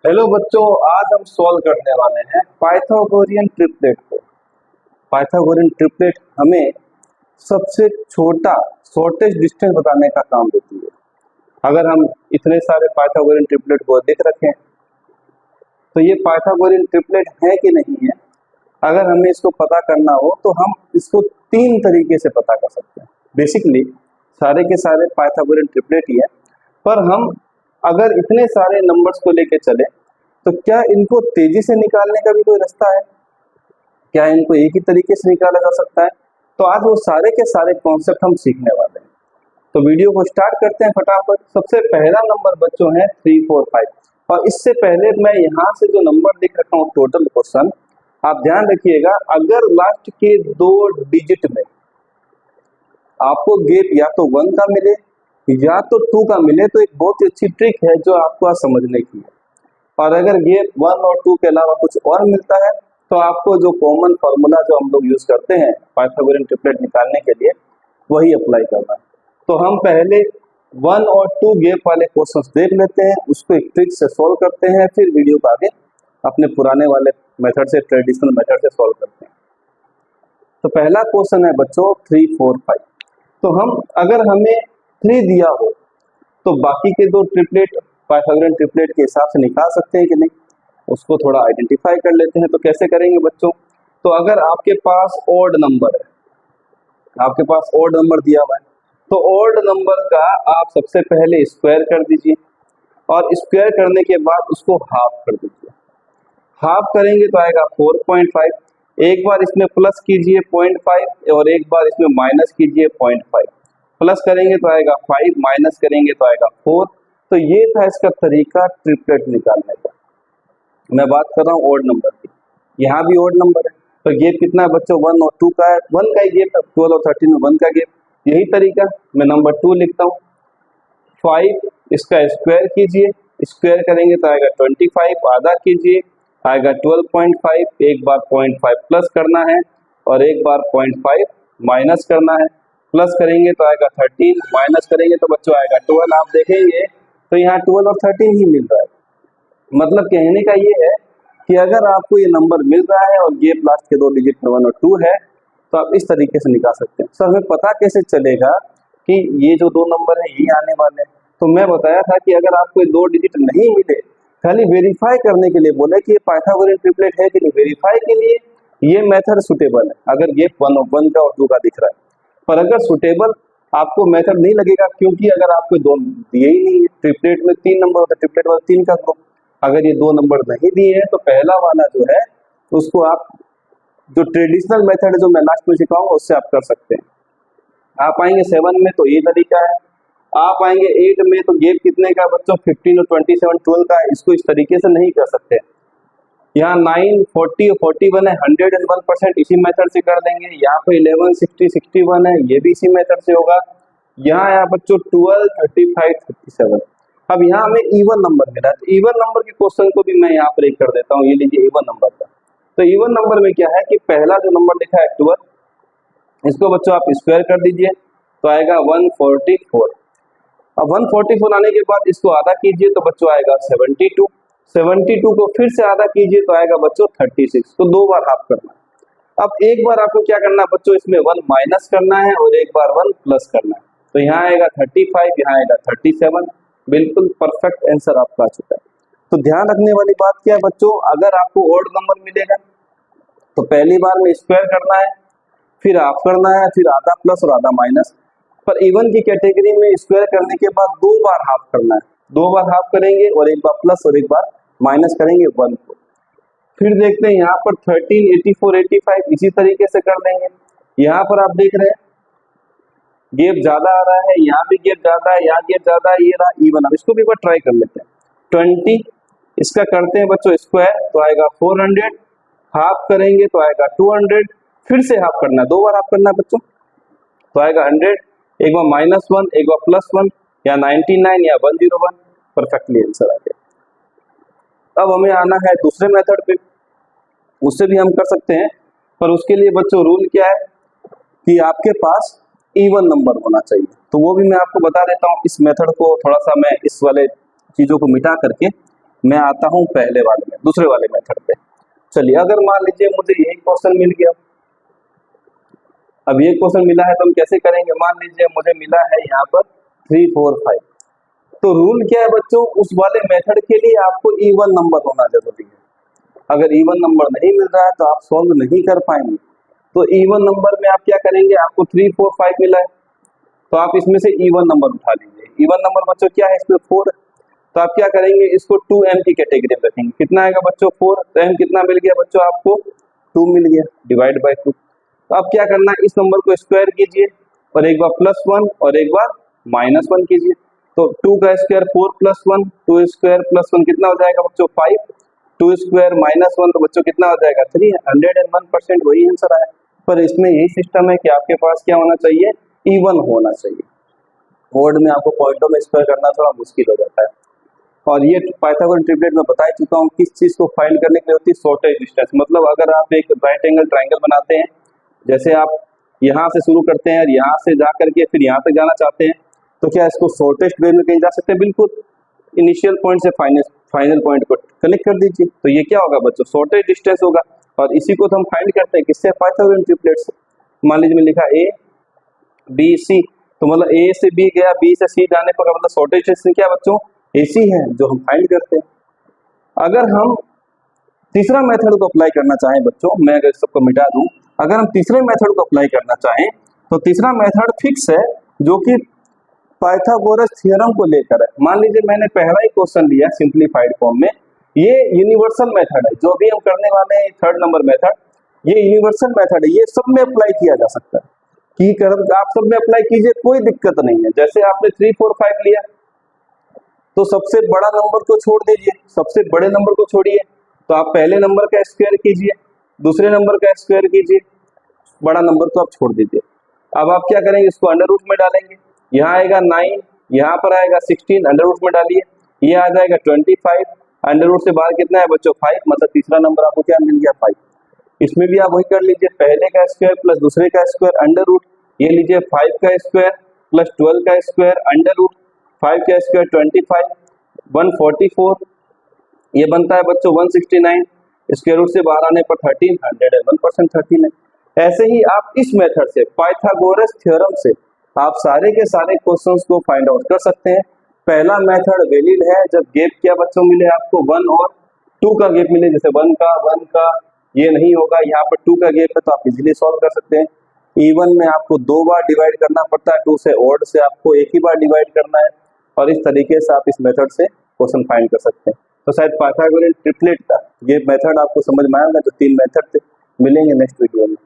Hello बच्चों, आज हम सॉल्व करने वाले हैं पाइथागोरियन ट्रिपलेट को। पाइथागोरियन ट्रिपलेट हमें सबसे छोटा शॉर्टेस्ट डिस्टेंस बताने का काम देती है। अगर हम इतने सारे पाइथागोरियन ट्रिपलेट को देख रखें तो ये पाइथागोरियन ट्रिपलेट है कि नहीं है, अगर हमें इसको पता करना हो तो हम इसको तीन तरीके से पता कर सकते हैं। बेसिकली सारे के सारे पाइथागोरियन ट्रिपलेट ही है, पर हम अगर इतने सारे नंबर्स को लेके चले तो क्या इनको तेजी से निकालने का भी कोई रास्ता है? क्या इनको एक ही तरीके से निकाला जा सकता है? तो आज वो सारे के सारे कॉन्सेप्ट हम सीखने वाले हैं। तो वीडियो को स्टार्ट करते हैं फटाफट। सबसे पहला नंबर बच्चों है 3, 4, 5। और इससे पहले मैं यहाँ से जो नंबर लिख रखा हूँ टोटल क्वेश्चन, आप ध्यान रखिएगा, अगर लास्ट के 2 डिजिट में आपको गैप या तो 1 का मिले या तो 2 का मिले तो एक बहुत ही अच्छी ट्रिक है जो आपको आज समझने की है। और अगर गैप 1 और 2 के अलावा कुछ और मिलता है तो आपको जो कॉमन फार्मूला जो हम लोग यूज करते हैं पाइथागोरियन ट्रिपलेट निकालने के लिए वही अप्लाई करना है। तो हम पहले 1 और 2 गैप वाले क्वेश्चंस देख लेते हैं, उसको एक ट्रिक से सॉल्व करते हैं, फिर वीडियो को आगे अपने पुराने वाले मेथड से, ट्रेडिशनल मेथड से सॉल्व करते हैं। तो पहला क्वेश्चन है बच्चों 3, 4, 5। तो हम अगर हमें 3 दिया हो तो बाकी के 2 ट्रिपलेट पाइथागोरियन ट्रिपलेट के हिसाब से निकाल सकते हैं कि नहीं, उसको थोड़ा आइडेंटिफाई कर लेते हैं। तो कैसे करेंगे बच्चों? तो अगर आपके पास ऑड नंबर है, आपके पास ऑड नंबर दिया हुआ है, तो ऑड नंबर का आप सबसे पहले स्क्वायर कर दीजिए और स्क्वायर करने के बाद उसको हाफ कर दीजिए। हाफ करेंगे तो आएगा 4.5। एक बार इसमें प्लस कीजिए 0.5 और एक बार इसमें माइनस कीजिए 0.5। प्लस करेंगे तो आएगा 5, माइनस करेंगे तो आएगा 4। तो ये था इसका तरीका ट्रिपलेट निकालने का। मैं बात कर रहा हूँ ऑड नंबर की, यहाँ भी ऑड नंबर है तो गेप कितना है बच्चों? 1 और 2 का है, 1 का ही गेप है, 12 और 13 में 1 का गेप। यही तरीका मैं नंबर 2 लिखता हूँ। 5 इसका स्क्वायर कीजिए, स्क्वायर करेंगे तो आएगा 25, आधा कीजिए आएगा 12.5। एक बार 0.5 प्लस करना है और एक बार 0.5 माइनस करना है। प्लस करेंगे तो आएगा 13, माइनस करेंगे तो बच्चों आएगा 12। आप देखेंगे तो यहाँ 12 और 13 ही मिल रहा है। मतलब कहने का ये है कि अगर आपको ये नंबर मिल रहा है और गेप लास्ट के 2 डिजिट में 1 और 2 है तो आप इस तरीके से निकाल सकते हैं। सर हमें पता कैसे चलेगा कि ये जो 2 नंबर है यही आने वाले हैं? तो मैं बताया था कि अगर आपको 2 डिजिट नहीं मिले, खाली वेरीफाई करने के लिए बोले कि ये पाइथागोरियन ट्रिपलेट है कि नहीं, वेरीफाई के लिए ये मेथड सुटेबल है अगर गेप 1 का और 2 का दिख रहा है। पर अगर सुटेबल आपको मेथड नहीं लगेगा, क्योंकि अगर आपको 2 दिए ही नहीं है, ट्रिपलेट में 3 नंबर होता है, ट्रिपलेट वाला 3 का ग्रुप, अगर ये 2 नंबर नहीं दिए हैं तो पहला वाला जो है उसको आप जो ट्रेडिशनल मेथड है जो मैं लास्ट में सिखाऊंगा उससे आप कर सकते हैं। आप आएंगे 7 में तो ये तरीका है, आप आएंगे 8 में तो गेप कितने का बच्चों? 15 और 27, 12 का है। इसको इस तरीके से नहीं कर सकते। यहाँ 9, 40 और 41 है, 101% इसी मेथड से कर देंगे। यहाँ पे 11, 60, 61 है, ये भी इसी मेथड से होगा। यहाँ आया बच्चों 12, 35, 37। अब यहाँ हमें इवन नंबर मिला है, तो इवन नंबर के क्वेश्चन को भी मैं यहाँ पर एक कर देता हूँ। ये लीजिए इवन नंबर का। तो इवन नंबर में क्या है कि पहला जो नंबर लिखा है 12, इसको बच्चों आप स्क्वायर कर दीजिए तो आएगा 144। अब 144 आने के बाद इसको आधा कीजिए तो बच्चों आएगा 72। 72 को फिर से आधा कीजिए तो आएगा बच्चों 36। तो 2 बार हाफ करना है। अब एक बार आपको क्या करना है बच्चों? इसमें 1 माइनस करना है और एक बार 1 प्लस करना है। तो यहाँ आएगा 35, यहाँ आएगा 37। बिल्कुल परफेक्ट आंसर आपका आ चुका है। तो ध्यान रखने वाली बात क्या है बच्चों? अगर आपको ऑड नंबर मिलेगा तो पहली बार में स्क्वायर करना है, फिर हाफ करना है, फिर आधा प्लस और आधा माइनस। पर इवन की कैटेगरी में स्क्वायर करने के बाद 2 बार हाफ करना है। 2 बार हाफ करेंगे और एक बार प्लस और एक बार माइनस करेंगे 1 को। फिर देखते हैं यहाँ पर 13, 84, 85 इसी तरीके से कर देंगे। यहाँ पर आप देख रहे हैं गेप ज्यादा आ रहा है, यहाँ भी गेप ज्यादा है, यहाँ गेप ज्यादा है, ये रहा इवन। अब इसको भी एक बार ट्राई कर लेते हैं। 20 इसका करते हैं बच्चों स्क्वायर तो आएगा 400, हाफ करेंगे तो आएगा 200, फिर से हाफ करना है, 2 बार हाफ करना है बच्चों तो आएगा 100, एक बार -1, एक बार +1, या 99 या 101। परफेक्टली आंसर आ गया। अब हमें आना है दूसरे मेथड पे, उससे भी हम कर सकते हैं, पर उसके लिए बच्चों रूल क्या है कि आपके पास इवन नंबर होना चाहिए। तो वो भी मैं आपको बता देता हूँ। इस मेथड को थोड़ा सा मैं इस वाले चीजों को मिटा करके मैं आता हूं पहले वाले में, दूसरे वाले मेथड पे। चलिए अगर मान लीजिए मुझे यही क्वेश्चन मिल गया, अब ये क्वेश्चन मिला है तो हम कैसे करेंगे, मान लीजिए मुझे मिला है यहाँ पर 3 4 5, तो रूल क्या है बच्चों, उस वाले मेथड के लिए आपको इवन नंबर होना जरूरी है। अगर इवन नंबर नहीं मिल रहा है तो आप सॉल्व नहीं कर पाएंगे। तो इवन नंबर में आप क्या करेंगे, आपको 3 4 5 मिला है तो आप इसमें से इवन नंबर उठा लीजिए। इवन नंबर बच्चों क्या है, इसमें 4, तो आप क्या करेंगे, इसको 2m की कैटेगरी में रखेंगे। कितना आएगा बच्चों 4, तो m कितना मिल गया बच्चों आपको 2 मिल गया, डिवाइड बाय 2। तो अब क्या करना है, इस नंबर को स्क्वायर कीजिए और एक बार +1 और एक बार -1 कीजिए। तो 2 का स्क्वायर 4 + 1, 2 स्क्वायर +1 कितना हो जाएगा बच्चों 5, 2 स्क्वायर -1 तो बच्चों कितना हो जाएगा 3, 101% वही आंसर आया। पर इसमें यही सिस्टम है कि आपके पास क्या होना चाहिए, इवन होना चाहिए। वर्ड में आपको पॉइंटों में स्क्वायर करना थोड़ा मुश्किल हो जाता है। और ये पाइथागोरस ट्रिपलेट में बता चुका हूँ किस चीज को फाइंड करने के लिए होती है, शॉर्टेज डिस्टेंस। मतलब अगर आप एक राइट एंगल ट्राइंगल बनाते हैं, जैसे आप यहाँ से शुरू करते हैं और यहाँ से जा करके फिर यहाँ तक जाना चाहते हैं, तो क्या इसको शॉर्टेस्ट वे में कहीं जा सकते हैं, बिल्कुल इनिशियल पॉइंट से फाइनल पॉइंट को कनेक्ट कर दीजिए, तो ये क्या होगा बच्चों, शॉर्टेज डिस्टेंस होगा। और इसी को तो हम फाइंड करते हैं किससे, पाइथागोरस ट्रिपलेट से। मान लीजिए मैं लिखा A B C, तो मतलब A से B गया, B से C जाने पर मतलब शॉर्टेज डिस्टेंस क्या बच्चों, AC है, जो हम फाइंड करते हैं। अगर हम तीसरा मेथड को अप्लाई करना चाहें बच्चों, मैं अगर सबको मिटा दूं, अगर हम तीसरे मेथड को अप्लाई करना चाहें तो तीसरा मेथड फिक्स है, जो कि पाइथागोरस थ्योरम को लेकर है। मान लीजिए मैंने पहला ही क्वेश्चन लिया सिंपलीफाइड फॉर्म में, ये यूनिवर्सल मेथड है, जो भी हम करने वाले हैं थर्ड नंबर मेथड, ये यूनिवर्सल मेथड है, ये सब में अप्लाई किया जा सकता है। कि कर आप सब में अप्लाई कीजिए, कोई दिक्कत नहीं है। जैसे आपने 3 4 5 लिया तो सबसे बड़ा नंबर को छोड़ दीजिए, सबसे बड़े नंबर को छोड़िए, तो आप पहले नंबर का स्क्वायर कीजिए, दूसरे नंबर का स्क्वायर कीजिए, बड़ा नंबर को आप छोड़ दीजिए। अब आप क्या करेंगे, इसको अंडर रूट में डालेंगे, यहाँ आएगा 9, यहाँ पर आएगा 16, अंडर रूट में डालिए, ये आ जाएगा 25, अंडर रूट से बाहर कितना है बच्चों 5, मतलब तीसरा नंबर आपको क्या मिल गया 5। इसमें भी आप वही कर लीजिए, पहले का स्क्वायर प्लस दूसरे का स्क्वायर अंडर रूट, ये लीजिए 5 का स्क्वायर प्लस 12 का स्क्वायर अंडर रूट, 5 का स्क्वायर 25, 144, ये बनता है बच्चों 169, स्क्वायर रूट से बाहर आने पर 13, 101% 13 है। ऐसे ही आप इस मेथड से, पाइथागोरस थ्योरम से, आप सारे के सारे क्वेश्चंस को फाइंड आउट कर सकते हैं। पहला मेथड वैलिड है जब गैप क्या बच्चों मिले आपको 1 और 2 का गैप मिले, जैसे 1 का ये नहीं होगा, यहाँ पर 2 का गैप है तो आप इजीली सॉल्व कर सकते हैं। इवन में आपको 2 बार डिवाइड करना पड़ता है, 2 से, ऑड से आपको एक ही बार डिवाइड करना है, और इस तरीके से आप इस मेथड से क्वेश्चन फाइंड कर सकते हैं। तो शायद पाइथागोरस ट्रिपलेट का ये मेथड आपको समझ में आएगा, जो 3 मेथड थे। मिलेंगे नेक्स्ट वीडियो में।